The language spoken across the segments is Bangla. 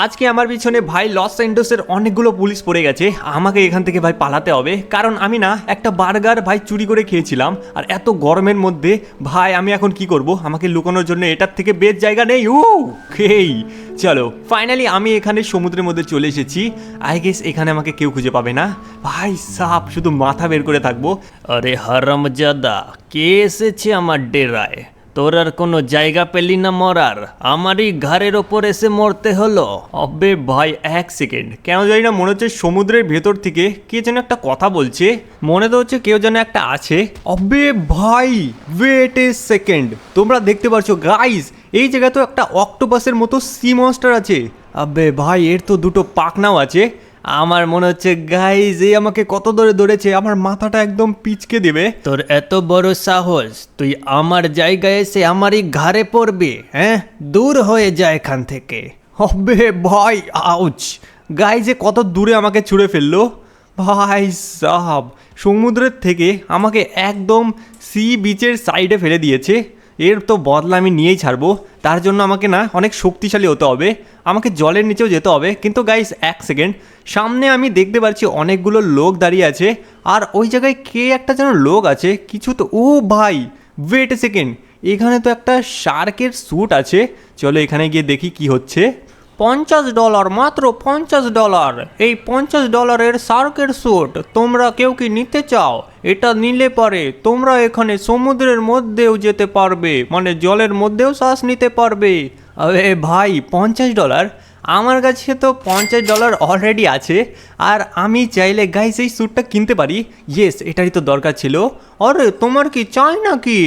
আজকে আমার পিছনে ভাই লস অ্যান্টোসের অনেকগুলো পুলিশ পড়ে গেছে। আমাকে এখান থেকে ভাই পালাতে হবে, কারণ আমি না একটা বার্গার ভাই চুরি করে খেয়েছিলাম। আর এত গরমের মধ্যে ভাই আমি এখন কি করব? আমাকে লুকানোর জন্য এটার থেকে বেশ জায়গা নেই। খেই চলো, ফাইনালি আমি এখানে সমুদ্রের মধ্যে চলে এসেছি। আই গেস এখানে আমাকে কেউ খুঁজে পাবে না। ভাই সাপ শুধু মাথা বের করে থাকবো। আরে হারামজাদা, কে এসেছে আমার ডেরায়? তোর আর কোনো জায়গা পেলি না মরার, আমারই ঘাড়ের ওপর এসে মরতে হলো। অবে ভাই এক সেকেন্ড, কেন জানি না মনে হচ্ছে সমুদ্রের ভেতর থেকে কে যেন একটা কথা বলছে। মনে তো হচ্ছে কেউ যেন একটা আছে। অবে ভাই ওয়েট এ সেকেন্ড, তোমরা দেখতে পাচ্ছ গাইস, এই জায়গায় তো একটা অক্টোপাসের মতো সি মনস্টার আছে। আবে ভাই এর তো দুটো পাখনাও আছে। আমার মনে হচ্ছে গাইজ এই আমাকে কত ধরে ধরেছে, আমার মাথাটা একদম পিচকে দেবে। তোর এত বড় সাহস, তুই আমার জায়গায় এসে আমারই ঘাড়ে পড়বি? হ্যাঁ, দূর হয়ে যায় এখান থেকে। হবে ভাই, আউচ! গাইজে কত দূরে আমাকে ছুঁড়ে ফেললো। ভাই সাহাব, সমুদ্রের থেকে আমাকে একদম সি বিচের সাইডে ফেলে দিয়েছে। এর তো বদলা আমি নিয়েই ছাড়বো। তার জন্য আমাকে না অনেক শক্তিশালী হতে হবে, আমাকে জলের নিচেও যেতে হবে। কিন্তু গাইস এক সেকেন্ড, সামনে আমি দেখতে পাচ্ছি অনেকগুলো লোক দাঁড়িয়ে আছে, আর ওই জায়গায় কে একটা যেন লোক আছে কিছু তো। ও ভাই ওয়েট এ সেকেন্ড, এখানে তো একটা শার্কের স্যুট আছে। চলো এখানে গিয়ে দেখি কি হচ্ছে। $50, মাত্র $50। এই $50 শার্কের স্যুট তোমরা কেউ কি নিতে চাও? এটা নিলে পরে তোমরা এখানে সমুদ্রের মধ্যেও যেতে পারবে, মানে জলের মধ্যেও শ্বাস নিতে পারবে। আরে ভাই $50? আমার কাছে তো $50 অলরেডি আছে, আর আমি চাইলে গাইস এই স্যুটটা কিনতে পারি। ইয়েস, এটারই তো দরকার ছিল। আরে তোমার কি চাই নাকি?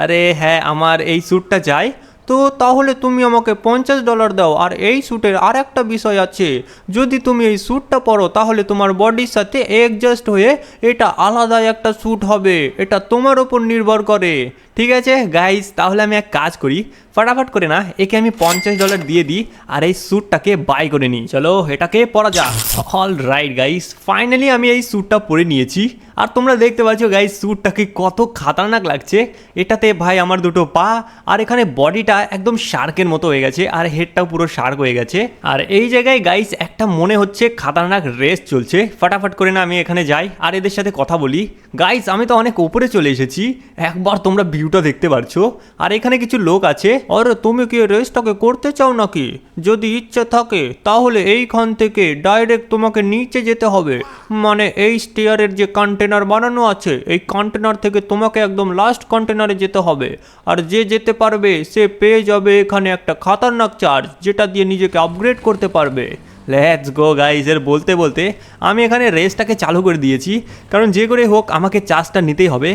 আরে হ্যাঁ, আমার এই স্যুটটা চাই। তো তাহলে তুমি আমাকে $50 দাও। আর এই স্যুটের আর একটা বিষয় আছে, যদি তুমি এই স্যুটটা পরো তাহলে তোমার বডির সাথে অ্যাডজাস্ট হয়ে এটা আলাদা একটা স্যুট হবে। এটা তোমার ওপর নির্ভর করে। ঠিক আছে গাইস, তাহলে আমি এক কাজ করি, ফটাফট করে না একে আমি $50 দিয়ে দিই আর এই স্যুটটাকে বাই করে নিই। চলো এটাকে পরা যাক। অল রাইট গাইস, ফাইনালি আমি এই স্যুটটা পরে নিয়েছি। আর তোমরা দেখতে পাচ্ছ গাইস স্যুটটাকে কত খাতারনাক লাগছে। এটাতে ভাই আমার দুটো পা, আর এখানে বডিটা একদম শার্কের মতো হয়ে গেছে, আর হেডটাও পুরো শার্ক হয়ে গেছে। আর এই জায়গায় গাইস একটা মনে হচ্ছে খাতারনাক রেস চলছে। ফটাফট করে না আমি এখানে যাই আর এদের সাথে কথা বলি। গাইস আমি তো অনেক উপরে চলে এসেছি, একবার তোমরা ভিউটা দেখতে পারছো। আর এখানে কিছু লোক আছে। আর তুমি কি রেসটাকে করতে চাও নাকি? যদি ইচ্ছে থাকে তাহলে এইখান থেকে ডাইরেক্ট তোমাকে নিচে যেতে হবে, মানে এই স্টিয়ারের যে কন্টেনার বানানো আছে এই কন্টেনার থেকে তোমাকে একদম লাস্ট কন্টেনারে যেতে হবে। আর যে যেতে পারবে সে পেয়ে যাবে এখানে একটা খাতারনাক চার্জ, যেটা দিয়ে নিজেকে আপগ্রেড করতে পারবে। Let's go guys. এর বলতে বলতে আমি এখানে রেসটাকে চালু করে দিয়েছি, কারণ যে করে হোক আমাকে চার্জটা নিতেই হবে।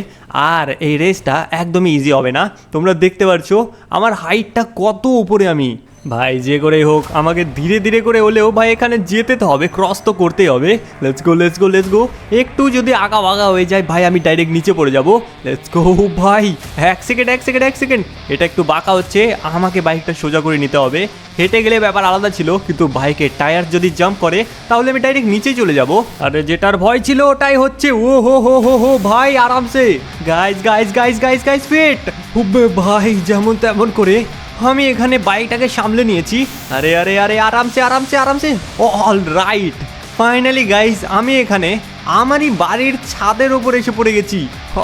আর এই রেসটা একদমই ইজি হবে না। তোমরা দেখতে পাচ্ছো আমার হাইটটা কত উপরে। আমি ভাই যে করে হোক আমাকে ধীরে ধীরে করে হলেও ভাই এখানে যেতে তো হবে, ক্রস তো করতেই হবে। Let's go let's go let's গো। একটু যদি আগা বাগা হয়ে যায় ভাই আমি ডাইরেক্ট নিচে পড়ে যাব। লেটস গো ভাই। এক সেকেন্ড এক সেকেন্ড এক সেকেন্ড, এটা একটু বাঁকা হচ্ছে, আমাকে বাইকটা সোজা করে নিতে হবে। হেঁটে গেলে ব্যাপার আলাদা ছিল, কিন্তু বাইকের টায়ার যদি জাম্প করে তাহলে আমি ডাইরেক্ট নিচেই চলে যাব। আরে যেটার ভয় ছিল ওটাই হচ্ছে। ও হো হো হো হো ভাই আরামসে। Guys guys guys guys guys fit. হুব্বে ভাই যেমন তেমন করে আমি এখানে বাইকটাকে সামলে নিয়েছি। আরে আরে আরে আরামসে আরামসে আরামসে। অল রাইট, ফাইনালি গাইজ আমি এখানে আমারই বাড়ির ছাদের ওপর এসে পড়ে গেছি।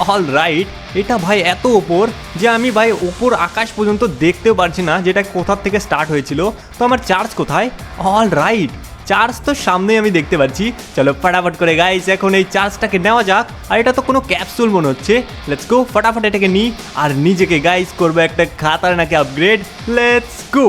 অল রাইট, এটা ভাই এত ওপর যে আমি ভাই ওপর আকাশ পর্যন্ত দেখতেও পারছি না যেটা কোথার থেকে স্টার্ট হয়েছিল। তো আমার চার্জ কোথায়? অল রাইট, চার্জ তো সামনেই আমি দেখতে পাচ্ছি। চলো ফটাফট করে গাইস এখন এই চার্জটাকে নেওয়া যাক। আর এটা তো কোনো ক্যাপসুল মনে হচ্ছে। লেটস গো, ফটাফট এটাকে নিই আর নিজেকে গাইস করবো একটা খাতারনাকে আপগ্রেড। Let's go.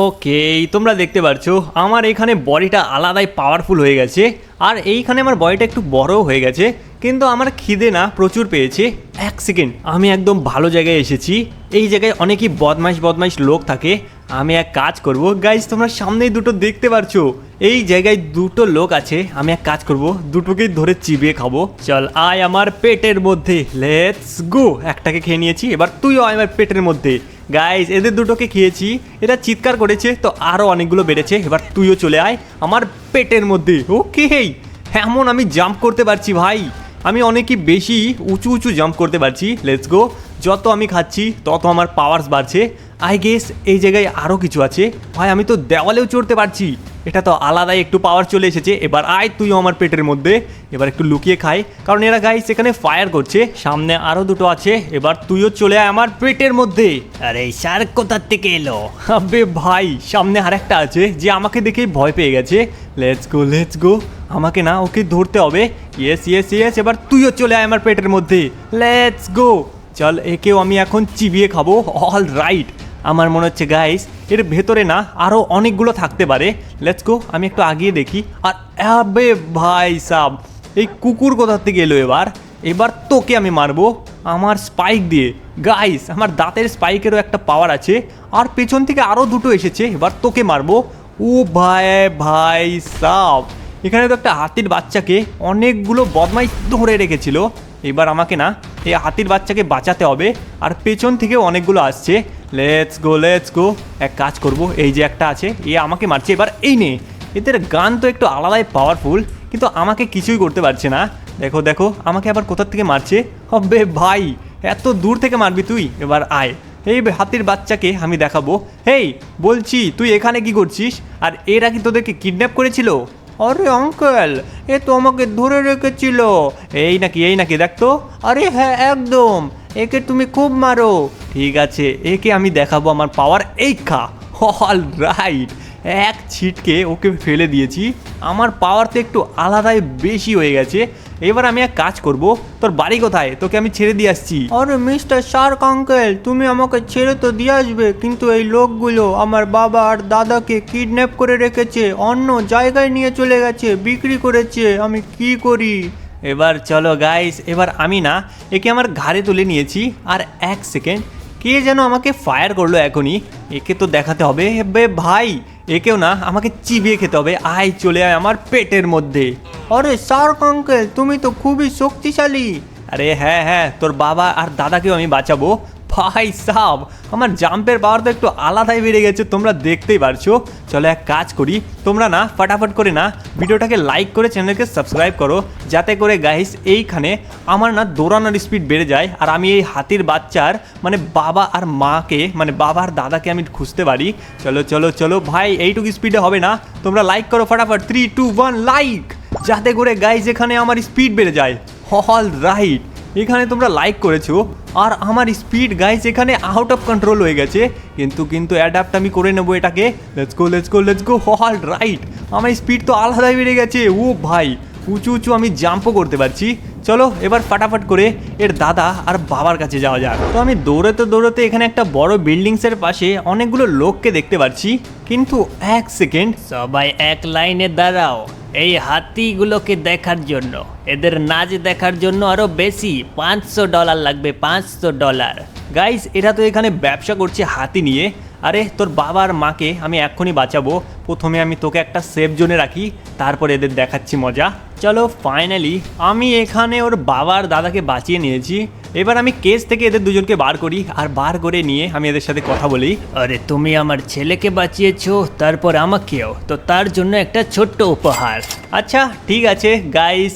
ওকে, তোমরা দেখতে পাচ্ছো আমার এখানে বডিটা আলাদাই পাওয়ারফুল হয়ে গেছে, আর এইখানে আমার বডিটা একটু বড়ও হয়ে গেছে। কিন্তু আমার খিদে না প্রচুর পেয়েছে। এক সেকেন্ড, আমি একদম ভালো জায়গায় এসেছি। এই জায়গায় অনেকই বদমাইশ বদমাইশ লোক থাকে। আমি এক কাজ করব গাইস, তোমরা সামনেই দুটো দেখতে পারছো, এই জায়গায় দুটো লোক আছে। আমি এক কাজ করব, দুটোকেই ধরে চিবিয়ে খাবো। চল আয় আমার পেটের মধ্যে। Let's go. একটাকে খেয়ে নিয়েছি, এবার তুইও আয় আমার পেটের মধ্যে। গাইস এদের দুটোকে খেয়েছি, এরা চিৎকার করেছে তো আরও অনেকগুলো বেড়েছে। এবার তুইও চলে আয় আমার পেটের মধ্যে। ওকে, এমন আমি জাম্প করতে পারছি ভাই, আমি অনেকই বেশি উঁচু উঁচু জাম্প করতে পারছি। Let's go. যত আমি খাচ্ছি তত আমার পাওয়ার্স বাড়ছে। আই গেস এই জায়গায় আরও কিছু আছে। ভাই আমি তো দেওয়ালেও চড়তে পারছি, এটা তো আলাদাই একটু পাওয়ার চলে এসেছে। এবার আয় তুইও আমার পেটের মধ্যে, এবার একটু লুকিয়ে খাই, কারণ এরা গাইস এখানে ফায়ার করছে। সামনে আরও দুটো আছে, এবার তুইও চলে আয় আমার পেটের মধ্যে। আরে শার্ক কোথার থেকে এলো? আবে ভাই সামনে আরেকটা আছে যে আমাকে দেখেই ভয় পেয়ে গেছে। লেটস গো, আমাকে না ওকে ধরতে হবে। ইয়েস ইয়েস ইয়েস, এবার তুইও চলে আয় আমার পেটের মধ্যে। লেটস গো, চল একেও আমি এখন চিবিয়ে খাবো। অল রাইট, আমার মনে হচ্ছে গাইস এর ভেতরে না আরও অনেকগুলো থাকতে পারে। লেটস গো, আমি একটু আগিয়ে দেখি। আর আবে ভাই সাব, এই কুকুর কোথার থেকে এলো? এবার তোকে আমি মারবো আমার স্পাইক দিয়ে। গাইস আমার দাঁতের স্পাইকেরও একটা পাওয়ার আছে, আর পেছন থেকে আরও দুটো এসেছে, এবার তোকে মারবো। ও ভাই সাব, এখানে তো একটা হাতির বাচ্চাকে অনেকগুলো বদমাইশ ধরে রেখেছিল। এবার আমাকে না এই হাতির বাচ্চাকে বাঁচাতে হবে, আর পেছন থেকেও অনেকগুলো আসছে। লেটস গো, এক কাজ করব, এই যে একটা আছে এ আমাকে মারছে, এবার এই নে। এদের গান তো একটু আলাদাই পাওয়ারফুল, কিন্তু আমাকে কিছুই করতে পারছে না। দেখো আমাকে আবার কোথার থেকে মারছে। হবে ভাই, এত দূর থেকে মারবি তুই? এবার আয়, এই হাতির বাচ্চাকে আমি দেখাবো। হেই বলছি, তুই এখানে কি করছিস? আর এরা কি তোদেরকে কিডন্যাপ করেছিল? আরে আঙ্কেল, এ তো আমাকে ধরে রেখেছিল। এই নাকি দেখতো। আরে হ্যাঁ একদম, একে তুমি খুব মারো। ঠিক আছে, একে আমি দেখাবো আমার পাওয়ার। এই খা। অল রাইট, এক ছিটকে ওকে ফেলে দিয়েছি। আমার পাওয়ার তো একটু আলাদাই বেশি হয়ে গেছে। এবার আমি এক কাজ করব, তোর বাড়ি কোথায়? তোকে আমি ছেড়ে দিয়ে আসছি। আরে মিস্টার শার্ক আঙ্কেল, তুমি আমাকে ছেড়ে তো দিয়ে আসবে, কিন্তু এই লোকগুলো আমার বাবা আর দাদাকে কিডন্যাপ করে রেখেছে, অন্য জায়গায় নিয়ে চলে গেছে, বিক্রি করেছে। আমি কি করি? এবার চলো গাইস, এবার আমি না একে আমার ঘাড়ে তুলে নিয়েছি। আর এক সেকেন্ড, কে যেন আমাকে ফায়ার করলো এখনই, একে তো দেখাতে হবে। বে ভাই, একেও না আমাকে চিবিয়ে খেতে হবে। আয় চলে আয় আমার পেটের মধ্যে। আরে শার্ক আঙ্কেল, তুমি তো খুবই শক্তিশালী। আরে হ্যাঁ, তোর বাবা আর দাদাকেও আমি বাঁচাবো। ভাই সাব, আমার জাম্পের পাওয়ার তো একটু আলাদাই বেড়ে গেছে, তোমরা দেখতেই পারছো। চলো এক কাজ করি, তোমরা না ফটাফট করে না ভিডিওটাকে লাইক করে চ্যানেলকে সাবস্ক্রাইব করো, যাতে করে গাইস এইখানে আমার না দৌড়ানোর স্পিড বেড়ে যায়, আর আমি এই হাতির বাচ্চার মানে বাবা আর মাকে, মানে বাবা আর দাদাকে আমি খুঁজতে পারি। চলো ভাই, এইটুকু স্পিডে হবে না, তোমরা লাইক করো ফটাফট। 3, 2, 1 লাইক, যাতে করে গাইস এখানে আমার স্পিড বেড়ে যায়। অল রাইট, এখানে তোমরা লাইক করেছো, আর আমার স্পিড গাইস এখানে আউট অফ কন্ট্রোল হয়ে গেছে। কিন্তু অ্যাডাপ্ট আমি করে নেবো এটাকে। Let's go. অল রাইট, আমার স্পিড তো আলাদাই বেড়ে গেছে। ও ভাই, উঁচু আমি জাম্পও করতে পারছি। চলো এবার ফটাফট করে এর দাদা আর বাবার কাছে যাওয়া যাক। তো আমি দৌড়াতে এখানে একটা বড় বিল্ডিংসের পাশে অনেকগুলো লোককে দেখতে পাচ্ছি, কিন্তু এক সেকেন্ড, সবাই এক লাইনে দাঁড়াও এই হাতিগুলোকে দেখার জন্য। এদের নাচ দেখার জন্য আরো বেশি $500 লাগবে, $500। গাইস এরা তো এখানে ব্যবসা করছে হাতি নিয়ে। আরে তোর বাবা আর মাকে আমি এক্ষুনি বাঁচাবো। প্রথমে আমি তোকে একটা সেফ জোনে রাখি, তারপর এদের দেখাচ্ছি মজা। চলো ফাইনালি আমি এখানে ওর বাবা আর দাদাকে বাঁচিয়ে নিয়েছি। এবার আমি কেস থেকে এদের দুজনকে বার করি, আর বার করে নিয়ে আমি এদের সাথে কথা বলি। আরে তুমি আমার ছেলেকে বাঁচিয়েছো, তারপর আমাকেও, তো তার জন্য একটা ছোট্ট উপহার। আচ্ছা ঠিক আছে গাইস,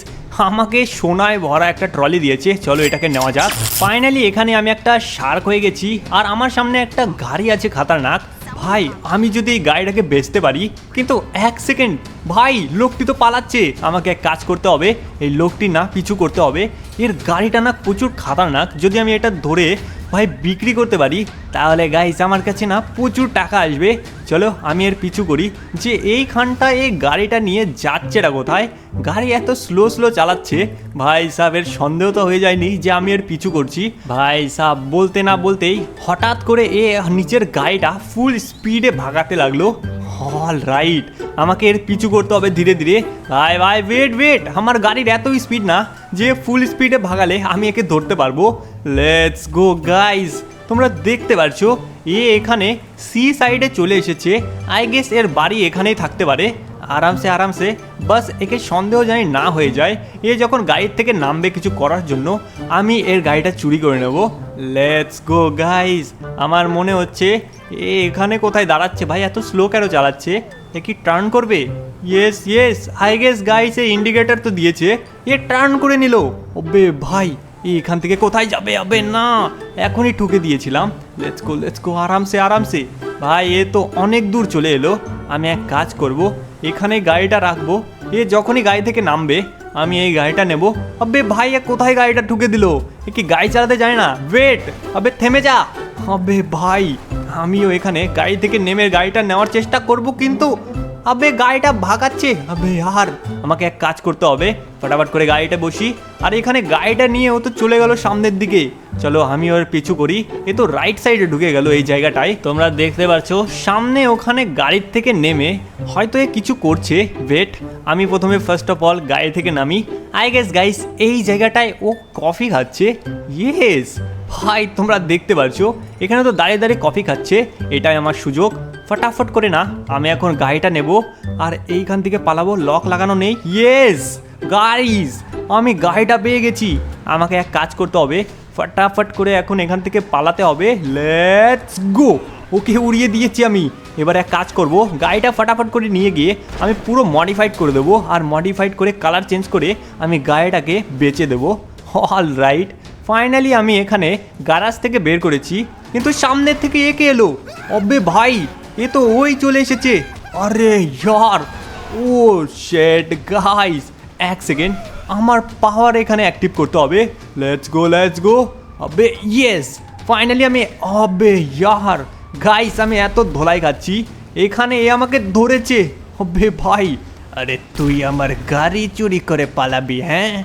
আমাকে সোনায় ভরা একটা ট্রলি দিয়েছে, চলো এটাকে নেওয়া যাক। ফাইনালি এখানে আমি একটা শার্ক হয়ে গেছি, আর আমার সামনে একটা গাড়ি আছে খাতারনাক। ভাই আমি যদি এই গাড়িটাকে বেচতে পারি, কিন্তু এক সেকেন্ড ভাই, লোকটি তো পালাচ্ছে। আমাকে এক কাজ করতে হবে, এই লোকটি না পিছু করতে হবে। এর গাড়িটা না প্রচুর খাতারনাক, যদি আমি এটা ধরে ভাই বিক্রি করতে পারি, তাহলে গাইস আমার কাছে না প্রচুর টাকা আসবে। চলো আমি এর পিছু করি, যে এইখানটা এই গাড়িটা নিয়ে যাচ্ছেটা কোথায়। গাড়ি এত স্লো চালাচ্ছে, ভাই সাহেব এর সন্দেহ তো হয়ে যায়নি যে আমি এর পিছু করছি। ভাই সাহেব বলতে না বলতেই হঠাৎ করে এ নিচের গাড়িটা ফুল স্পিডে ভাগাতে লাগলো। অল রাইট, আমাকে এর পিছু করতে হবে ধীরে ধীরে। ভাই ওয়েট, আমার গাড়ির এত স্পিড না যে ফুল স্পিডে ভাগালে আমি একে ধরতে পারবো। লেটস গো গাইস, তোমরা দেখতে পারছো এ এখানে সি সাইডে চলে এসেছে। আই গেস এর বাড়ি এখানেই থাকতে পারে। আরামসে বাস একে সন্দেহ জানি না হয়ে যায়। এ যখন গাড়ির থেকে নামবে কিছু করার জন্য, আমি এর গাড়িটা চুরি করে নেব। লেটস গো গাইস, আমার মনে হচ্ছে এ এখানে কোথায় দাঁড়াচ্ছে। ভাই এত স্লো কেন চালাচ্ছে? এ কি টার্ন করবে? Yes I guess guys, A indicator তো দিয়েছে, এ টার্ন করে নিল। ওবে ভাই, এখান থেকে কোথায় যাবে? আবে না, এখনই ঠুকে দিয়েছিলাম। লেটস গো আরামসে আরামসে। ভাই এ তো অনেক দূর চলে এলো। আমি এক কাজ করব, এখানে গাড়িটা রাখবো। এ যখনই গাড়ি থেকে নামবে আমি এই গাড়িটা নেব। আবে ভাই এ কোথায় গাড়িটা ঠুকে দিল? এ কি গাড়ি চালাতে জানে না? ওয়েট, আবে থেমে যা। আবে ভাই আমিও এখানে গাড়ি থেকে নেমে গাড়িটা নেওয়ার চেষ্টা করব, কিন্তু আবে গাড়িটা ভাগাচ্ছে। আবে আর আমাকে এক কাজ করতে হবে, ফটাফট করে গাড়িটা বসি। আর এখানে গাড়িটা নিয়ে ও তো চলে গেল সামনের দিকে। চলো আমি ওর পিছু করি। এ তো রাইট সাইডে ঢুকে গেল এই জায়গাটায়। তোমরা দেখতে পাচ্ছ সামনে ওখানে গাড়ির থেকে নেমে হয়তো এ কিছু করছে। ওয়েট, আমি প্রথমে ফার্স্ট অফ অল গাড়ি থেকে নামি। আই গেস গাইস এই জায়গাটায় ও কফি খাচ্ছে। ইয়েস ভাই, তোমরা দেখতে পাচ্ছ এখানে তো দাঁড়িয়ে দাঁড়িয়ে কফি খাচ্ছে। এটাই আমার সুযোগ। ফটাফট করে না আমি এখন গাড়িটা নেব আর এইখান থেকে পালাবো। লক লাগানো নেই। ইয়েস গাইস, আমি গাড়িটা পেয়ে গেছি। আমাকে এক কাজ করতে হবে, ফটাফট করে এখন এখান থেকে পালাতে হবে। Let's go. ওকে উড়িয়ে দিয়েছি আমি। এবার এক কাজ করব, গাড়িটা ফটাফট করে নিয়ে গিয়ে আমি পুরো মডিফাইড করে দেবো। আর মডিফাইড করে কালার চেঞ্জ করে আমি গাড়িটাকে বেচে দেবো। অল রাইট, ফাইনালি আমি এখানে গ্যারাজ থেকে বের করেছি, কিন্তু সামনের থেকে একে এলো। অবে ভাই এ তো ওই চলে এসেছে। আরে ইয়ার, ও শেট গাইস, এক সেকেন্ড, আমার পাওয়ার এখানে অ্যাক্টিভ করতে হবে। Let's go. আবে ইয়েস, ফাইনালি আমি, আবে ইয়ার গাইস আমি এত ধোলাই খাচ্ছি, এখানে এ আমাকে ধরেছে। আবে ভাই, আরে তুই আমার গাড়ি চুরি করে পালাবি? হ্যাঁ,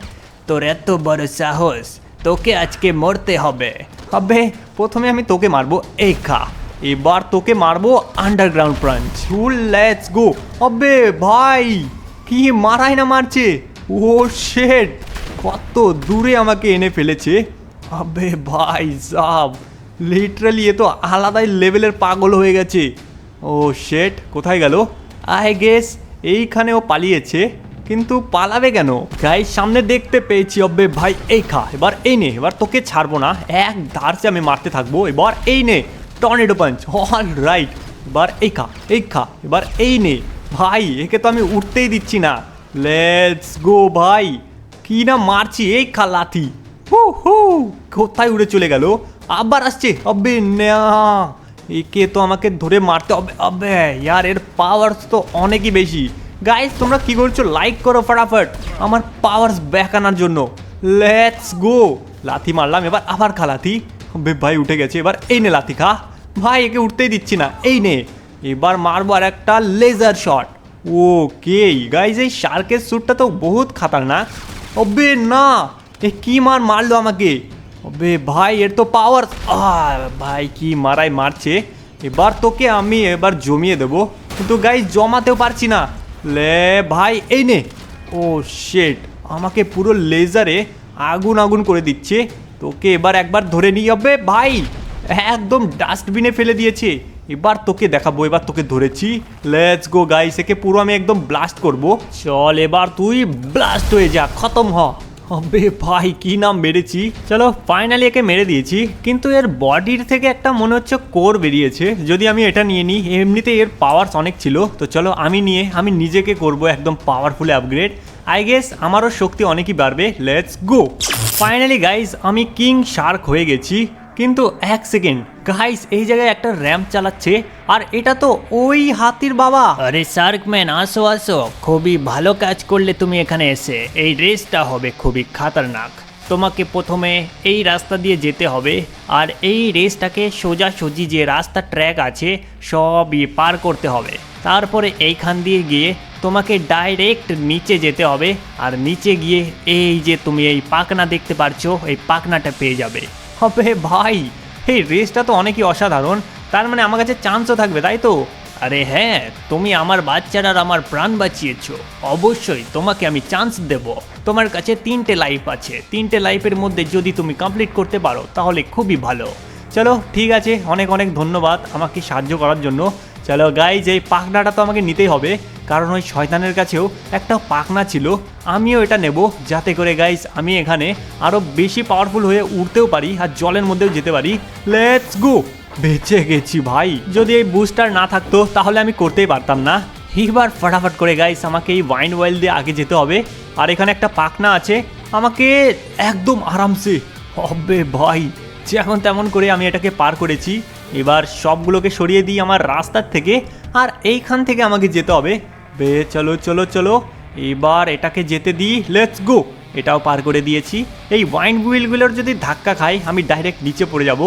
তোর এত বড় সাহস, তোকে আজকে মরতে হবে। আবে প্রথমে আমি তোকে মারবো, এই খা। এবার তোকে মারবো আন্ডারগ্রাউন্ড পাঞ্চ। Let's go. আবে ভাই কি মারাই না মারছে। ও শেট, কত দূরে আমাকে এনে ফেলেছে। আবে ভাই সাব, লিটারালি এ তো আলাদাই লেভেলের পাগল হয়ে গেছে। ও শেট, কোথায় গেল? আই গেস এইখানে ও পালিয়েছে, কিন্তু পালাবে কেন? গাইস সামনে দেখতে পেয়েছি। অবে ভাই এই খা, এবার এই নে। এবার তোকে ছাড়বো না, এক ধারসে আমি মারতে থাকবো। এবার এই নে, টর্নেডো পাঞ্চ। অল রাইট, এবার এই খা। এবার এই নে। ভাই একে তো আমি উঠতেই দিচ্ছি না। লেটস গো ভাই, কি না মারছি। এই খা লাথি। হু, কোথায় উড়ে চলে গেল? আবার আসছে। আবে না, একে তো আমাকে ধরে মারতে হবে। আবে ইয়ার, এর পাওয়ার তো অনেকই বেশি। গাইস তোমরা কি করছো? লাইক করো ফটাফট আমার পাওয়ারস ব্যাক আনার জন্য। Let's go. লাথি মারলাম, এবার আবার খা লাথি। আবে ভাই উঠে গেছে। এবার এই নে লাথি খা। ভাই একে উঠতেই দিচ্ছি না। এই নে, এবার মারবো আর একটা লেজার শট। ওকে গাইস, এই শার্কের স্যুটটা তো বহুত খাতারনাক। অবে না, এ কি মারলো আমাকে। অবে ভাই এর তো পাওয়ার। ভাই কি মারাই মারছে। এবার তোকে আমি এবার জমিয়ে দেবো, কিন্তু গাইস জমাতেও পারছি না। লে ভাই এই নে। ও শেট, আমাকে পুরো লেজারে আগুন করে দিচ্ছে। তোকে এবার একবার ধরে নিয়ে যাবে ভাই, একদম ডাস্টবিনে ফেলে দিয়েছে। এবার তোকে দেখাবো, এবার তোকে ধরেছি। লেটস গো গাইস, একে পুরো আমি একদম ব্লাস্ট করব। চল এবার তুই ব্লাস্ট হয়ে যা, খতম হ। আবে ভাই কি নাম মেরেছি। চলো ফাইনালি একে মেরে দিয়েছি, কিন্তু এর বডির থেকে একটা মনে হচ্ছে কোর বেরিয়েছে। যদি আমি এটা নিয়ে নিই, এমনিতে এর পাওয়ারস অনেক ছিল, তো চলো আমি নিজেকে করব একদম পাওয়ারফুল আপগ্রেড। আই গেস আমারও শক্তি অনেকই বাড়বে। Let's go. ফাইনালি গাইস আমি কিং শার্ক হয়ে গেছি, কিন্তু এক সেকেন্ড গাইস, এই জায়গায় একটা র্যাম্প চালাচ্ছে, আর এটা তো ওই হাতির বাবা। আরে শার্কম্যান, আসো আসো, খুবই ভালো কাজ করলে তুমি এখানে এসে। এই রেসটা হবে খুবই খাতারনাক। তোমাকে প্রথমে এই রাস্তা দিয়ে যেতে হবে, আর এই রেসটাকে সোজাসুজি যে রাস্তা ট্র্যাক আছে সবই পার করতে হবে। তারপরে এইখান দিয়ে গিয়ে তোমাকে ডাইরেক্ট নিচে যেতে হবে, আর নিচে গিয়ে এই যে তুমি এই পাখনা দেখতে পারছো, এই পাখনাটা পেয়ে যাবে। হবে ভাই, এই রেসটা তো অনেকই অসাধারণ। তার মানে আমার কাছে চান্সও থাকবে, তাই তো? আরে হ্যাঁ, তুমি আমার বাচ্চারার আমার প্রাণ বাঁচিয়েছো, অবশ্যই তোমাকে আমি চান্স দেব। তোমার কাছে 3টে লাইফ আছে, 3টে লাইফের মধ্যে যদি তুমি কমপ্লিট করতে পারো তাহলে খুবই ভালো। চলো ঠিক আছে, অনেক ধন্যবাদ আমাকে সাহায্য করার জন্য। চলো গাইজ, এই পাখনাটা তো আমাকে নিতেই হবে, কারণ ওই শয়তানের কাছেও একটা পাখনা ছিল। আমিও এটা নেব, যাতে করে গাইজ আমি এখানে আরও বেশি পাওয়ারফুল হয়ে উঠতেও পারি, আর জলের মধ্যেও যেতে পারি। Let's go. বেঁচে গেছি ভাই, যদি এই বুস্টার না থাকতো তাহলে আমি করতেই পারতাম না। এবার ফটাফট করে গাইস আমাকে এই ওয়াইন ওয়েল দিয়ে আগে যেতে হবে, আর এখানে একটা পাখনা আছে, আমাকে একদম আরামসে। হবে ভাই, যেমন তেমন করে আমি এটাকে পার করেছি। এবার সবগুলোকে সরিয়ে দিই আমার রাস্তার থেকে, আর এইখান থেকে আমাকে যেতে হবে। বে চলো চলো চলো, এবার এটাকে যেতে দিই, লেটস গো। এটাও পার করে দিয়েছি। এই ওয়াইন হুইলগুলোর যদি ধাক্কা খাই আমি ডাইরেক্ট নিচে পড়ে যাব।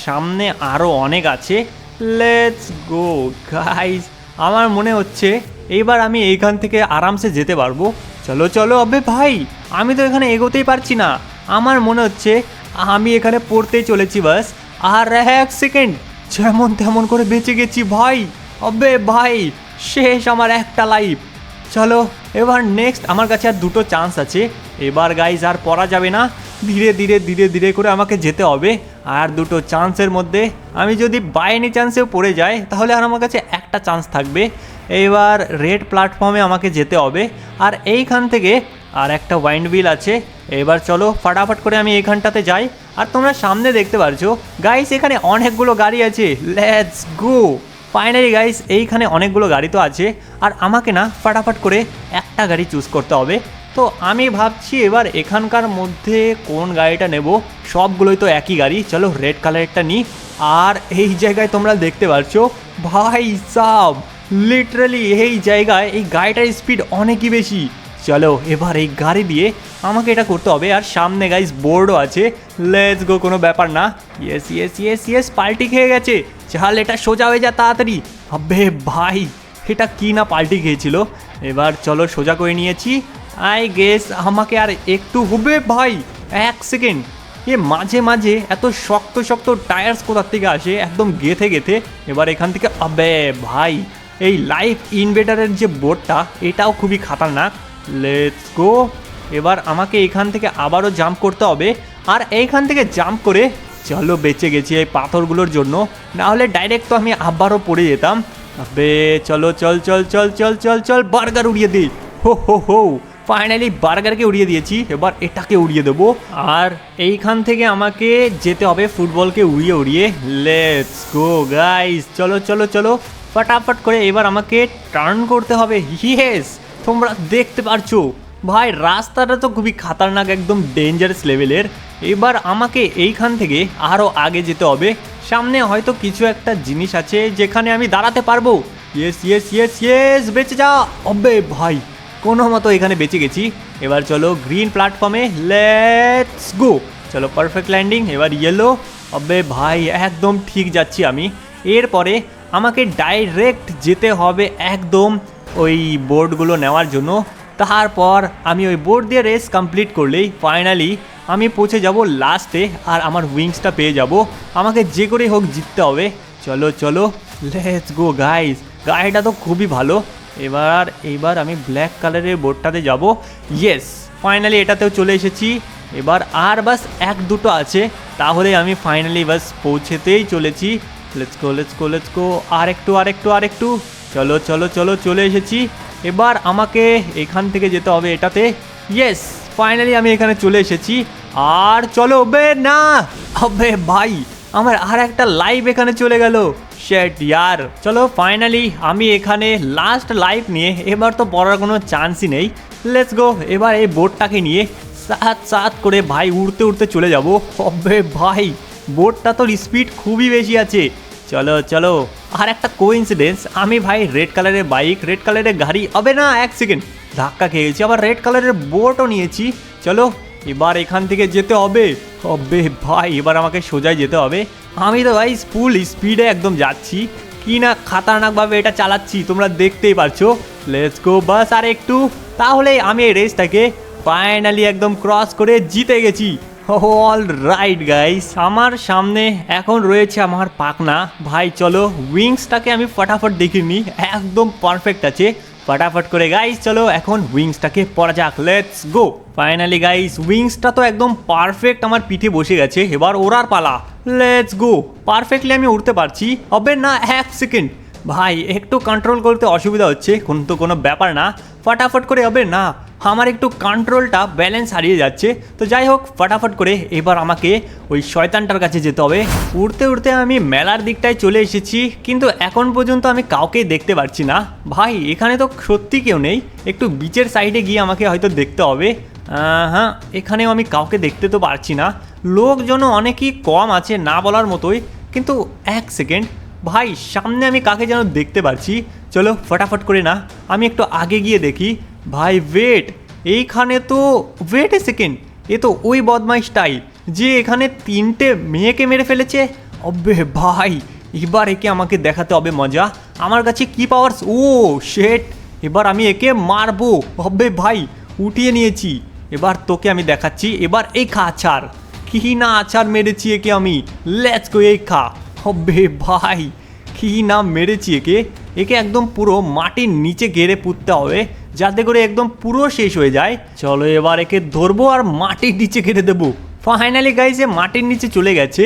সামনে আরও অনেক আছে, লেটস গো গাইস। আমার মনে হচ্ছে এইবার আমি এইখান থেকে আরামসে যেতে পারবো। চলো চলো। আবে ভাই, আমি তো এখানে এগোতেই পারছি না। আমার মনে হচ্ছে আমি এখানে পড়তেই চলেছি বাস। আর 1 সেকেন্ড, যেমন তেমন করে বেঁচে গেছি ভাই। আবে ভাই, শেষ আমার একটা লাইফ। চলো এবার নেক্সট, আমার কাছে আর 2টো চান্স আছে। এবার গাইজ আর পড়া যাবে না, ধীরে ধীরে ধীরে ধীরে করে আমাকে যেতে হবে। আর 2টো চান্সের মধ্যে আমি যদি বাই এনি চান্সেও পড়ে যাই তাহলে আর আমার কাছে একটা চান্স থাকবে। এবার রেড প্ল্যাটফর্মে আমাকে যেতে হবে, আর এইখান থেকে আর একটা ওয়াইন্ড হুইল আছে। এবার চলো ফাটাফাট করে আমি এইখানটাতে যাই। আর তোমরা সামনে দেখতে পারছো গাইস, এখানে অনেকগুলো গাড়ি আছে, লেটস গো। ফাইনালি গাইস, এইখানে অনেকগুলো গাড়ি তো আছে, আর আমাকে না ফাটাফাট করে একটা গাড়ি চুজ করতে হবে। তো আমি ভাবছি এবার এখানকার মধ্যে কোন গাড়িটা নেব। সবগুলোই তো একই গাড়ি, চলো রেড কালারেরটা নিই। আর এই জায়গায় তোমরা দেখতে পাচ্ছো ভাই সাব, লিটারালি এই জায়গায় এই গাড়িটার স্পিড অনেকই বেশি। চলো এবার এই গাড়ি দিয়ে আমাকে এটা করতে হবে। আর সামনে গাইস বোর্ডও আছে, লেটস গো, কোনো ব্যাপার না। ইয়েস ইয়েস ইয়েস ইয়েস, পাল্টি খেয়ে গেছে। চাল এটা সোজা হয়ে যা তাড়াতাড়ি। আবে ভাই, এটা কি না পাল্টি খেয়েছিল। এবার চলো সোজা করে নিয়েছি। আই গেস আমাকে আর একটু হবে ভাই। 1 সেকেন্ড, এ মাঝে মাঝে এত শক্ত শক্ত টায়ার্স কোথার থেকে আসে, একদম গেথে গেথে। এবার এখান থেকে, আবে ভাই, এই লাইফ ইনভেটারের যে বোর্ডটা এটাও খুবই খাতারনাক। Let's go. এবার আমাকে এখান থেকে আবারও জাম্প করতে হবে, আর এইখান থেকে জাম্প করে চলো বেঁচে গেছি এই পাথরগুলোর জন্য, না হলে ডাইরেক্ট তো আমি আবারও পড়ে যেতাম। আবে চলো, চল চল চল চল চল চল, বার্গার উড়িয়ে দিই। হো হো হো, ফাইনালি বার্গারকে উড়িয়ে দিয়েছি। এবার এটাকে উড়িয়ে দেবো, আর এইখান থেকে আমাকে যেতে হবে ফুটবলকে উড়িয়ে উড়িয়ে। লেটস গো গাইস, চলো চলো চলো ফটাফট করে। এবার আমাকে টার্ন করতে হবে। ইয়েস, তোমরা দেখতে পারছো ভাই, রাস্তাটা তো খুবই খাতারনাক, একদম ডেঞ্জারাস লেভেলের। এবার আমাকে এইখান থেকে আরও আগে যেতে হবে। সামনে হয়তো কিছু একটা জিনিস আছে যেখানে আমি দাঁড়াতে পারবো। ইয়েস ইয়েস ইয়েস ইয়েস, বেঁচে যা। অবে ভাই, কোনো মতো এখানে বেঁচে গেছি। এবার চলো গ্রিন প্ল্যাটফর্মে, লেটস গো। চলো পারফেক্ট ল্যান্ডিং। এবার ইয়েলো। অবে ভাই, একদম ঠিক যাচ্ছি আমি। এরপরে আমাকে ডাইরেক্ট যেতে হবে একদম ওই বোর্ডগুলো নেওয়ার জন্য। তারপর আমি ওই বোর্ড দিয়ে রেস কমপ্লিট করলেই ফাইনালি আমি পৌঁছে যাব লাস্টে, আর আমার উইংসটা পেয়ে যাব। আমাকে যে করেই হোক জিততে হবে। চলো চলো, লেটস গো গাইস। গাড়িটা তো খুবই ভালো। এবার আমি ব্ল্যাক কালারের বোর্ডটাতে যাব। ইয়েস, ফাইনালি এটাতেও চলে এসেছি। এবার আর বাস 1-2টো আছে, তাহলে আমি ফাইনালি বাস পৌঁছেতেই চলেছি। Let's go let's go let's go, আর একটু। চলো চলো চলো, চলে এসেছি। এবার আমাকে এখান থেকে যেতে হবে এটাতে। ইয়েস, ফাইনালি আমি এখানে চলে এসেছি। আর চলো, বে না, আবে ভাই, আমার আর একটা লাইভ এখানে চলে গেল। শেট ইয়ার। চলো ফাইনালি আমি এখানে লাস্ট লাইভ নিয়ে এবার তো পড়ার কোনো চান্সই নেই। Let's go. এবার এই বোর্ডটাকে নিয়ে সাত করে ভাই উড়তে উড়তে চলে যাব। আবে ভাই, বোর্ডটা তোর স্পিড খুবই বেশি আছে। চলো চলো। আর একটা কোইন্সিডেন্স, আমি ভাই রেড কালারের বাইক, রেড কালারের গাড়ি, হবে না 1 সেকেন্ড, ধাক্কা খেয়েছি, আবার রেড কালারের বোটও নিয়েছি। চলো এবার এখান থেকে যেতে হবে। হবে ভাই, এবার আমাকে সোজাই যেতে হবে। আমি তো ভাই ফুল স্পিডে একদম যাচ্ছি, কি না খাতারনাকভাবে এটা চালাচ্ছি, তোমরা দেখতেই পারছো। লেটস গো, বাস আর একটু, তাহলে আমি এই রেসটাকে ফাইনালি একদম ক্রস করে জিতে গেছি। অল রাইট গাইস, আমার সামনে এখন রয়েছে আমার পাখনা। ভাই চলো উইংসটাকে আমি ফটাফট দেখিয়ে নিই, একদম পারফেক্ট আছে। ফটাফট করে গাইস চলো এখন উইংসটাকে পরা যাক। Let's go. ফাইনালি গাইস, উইংসটা তো একদম পারফেক্ট আমার পিঠে বসে গেছে। এবার ওড়ার পালা। Let's go. পারফেক্টলি আমি উড়তে পারছি। হবে না 1 সেকেন্ড, ভাই একটু কন্ট্রোল করতে অসুবিধা হচ্ছে, কিন্তু কোনো ব্যাপার না, ফটাফট করে। হবে না, আমার একটু কন্ট্রোলটা ব্যালেন্স হারিয়ে যাচ্ছে। তো যাই হোক, ফটাফট করে এবার আমাকে ওই শয়তানটার কাছে যেতে হবে। উড়তে উড়তে আমি মেলার দিকটায় চলে এসেছি, কিন্তু এখন পর্যন্ত আমি কাউকেই দেখতে পাচ্ছি না। ভাই এখানে তো সত্যি কেউ নেই, একটু বিচের সাইডে গিয়ে আমাকে হয়তো দেখতে হবে। হ্যাঁ, এখানেও আমি কাউকে দেখতে তো পারছি না, লোকজনও অনেকই কম আছে না বলার মতোই। কিন্তু এক সেকেন্ড ভাই, সামনে আমি কাকে যেন দেখতে পাচ্ছি। চলো ফটাফট করে না আমি একটু আগে গিয়ে দেখি। ভাই ওয়েট, এইখানে তো ওয়েট এ সেকেন্ড, এ তো ওই বদমাইশটাই যে এখানে 3টে মেয়েকে মেরে ফেলেছে। অবে ভাই, এবার একে আমাকে দেখাতে হবে মজা। আমার কাছে কি পাওয়ার্স, ও শেট, এবার আমি একে মারবো। হবে ভাই, উঠিয়ে নিয়েছি। এবার তোকে আমি দেখাচ্ছি, এবার এই খা আছাড়। কি না আছাড় মেরেছি একে আমি, লেটস গো, এই খা। হবে ভাই, কি না মেরেছি একে। একে একদম পুরো মাটির নিচে গেড়ে পুঁততে হবে, যাতে করে একদম পুরো শেষ হয়ে যায়। চলো এবার একে ধরবো আর মাটির নিচে গেড়ে দেবো। ফাইনালি গাইস এ মাটির নিচে চলে গেছে,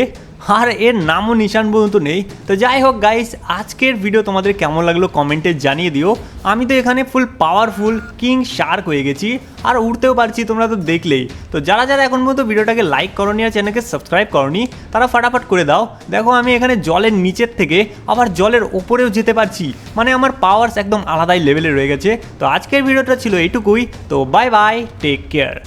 আর এর নামও নিশান পর্যন্ত নেই। তো যাই হোক গাইস, আজকের ভিডিও তোমাদের কেমন লাগলো কমেন্টে জানিয়ে দিও। আমি তো এখানে ফুল পাওয়ারফুল কিং শার্ক হয়ে গেছি, আর উঠতেও পারছি, তোমরা তো দেখলেই। তো যারা যারা এখন পর্যন্ত ভিডিওটাকে লাইক করনি আর চ্যানেলকে সাবস্ক্রাইব করনি, তারা ফটাফট করে দাও। দেখো আমি এখানে জলের নিচের থেকে আবার জলের ওপরেও যেতে পারছি, মানে আমার পাওয়ার্স একদম আলাদাই লেভেলে রয়ে গেছে। তো আজকের ভিডিওটা ছিল এইটুকুই। তো বাই বাই, টেক কেয়ার।